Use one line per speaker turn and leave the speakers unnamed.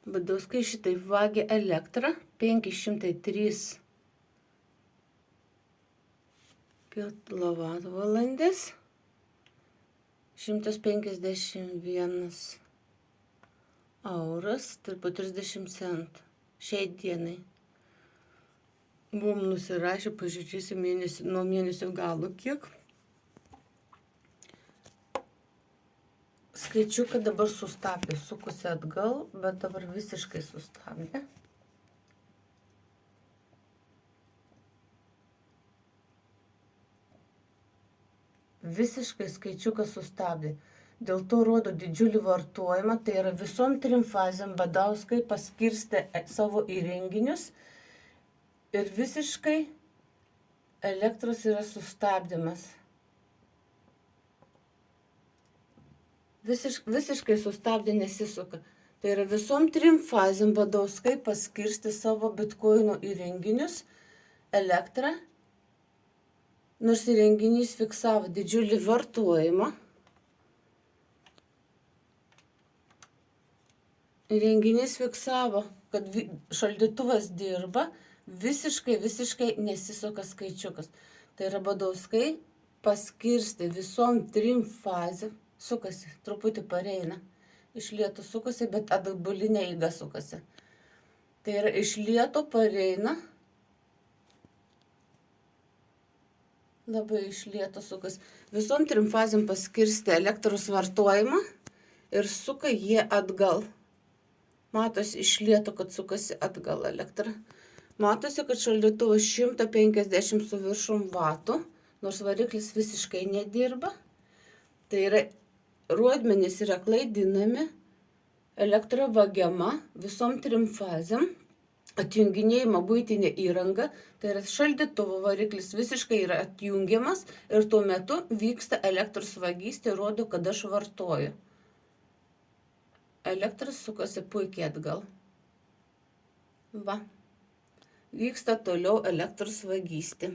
Badauskai šitaip vagia elektrą 503 kWh, 151 euras, tai po 30 centų šiai dienai. Buvom nusirašę, pažiūrėsim nuo mėnesio galo kiek. Skaičiuką dabar sustabdė, sukusi atgal, bet dabar visiškai sustabdė. Visiškai skaičiuką sustabdė. Dėl to rodo didžiulį vartojimą, tai yra visom trim fazėm Badauskai paskirstė savo įrenginius ir visiškai elektros yra sustabdymas. Visiškai sustabdė, nesisuka. Tai yra visom trim fazėm Badauskai paskirstė savo bitkoino įrenginius elektrą, nors įrenginys fiksavo didžiulį vartojimą. Įrenginys fiksavo, kad šaldytuvas dirba, visiškai nesisuka skaičiukas. Tai yra Badauskai paskirstė visom trim fazėm, sukasi, truputį pareina. Iš lėto sukasi, bet atbulinė eiga sukasi. Tai yra iš lėto pareina, labai iš lėto sukasi. Visom trim fazėm paskirstė elektros vartojimą ir suka jie atgal. Matosi iš lėto, kad sukasi atgal elektra. Matosi, kad šaldytuvas 150 su viršum vatų, nors variklis visiškai nedirba. Tai yra rodmenys yra klaidinami, elektra vagiama visom trim fazėm, atjunginėjama buitinė įranga, tai yra šaldytuvo variklis visiškai yra atjungiamas ir tuo metu vyksta elektros vagystė, rodo, kad aš vartoju. Elektras sukasi puikiai atgal. Va. Vyksta toliau elektros vagystė.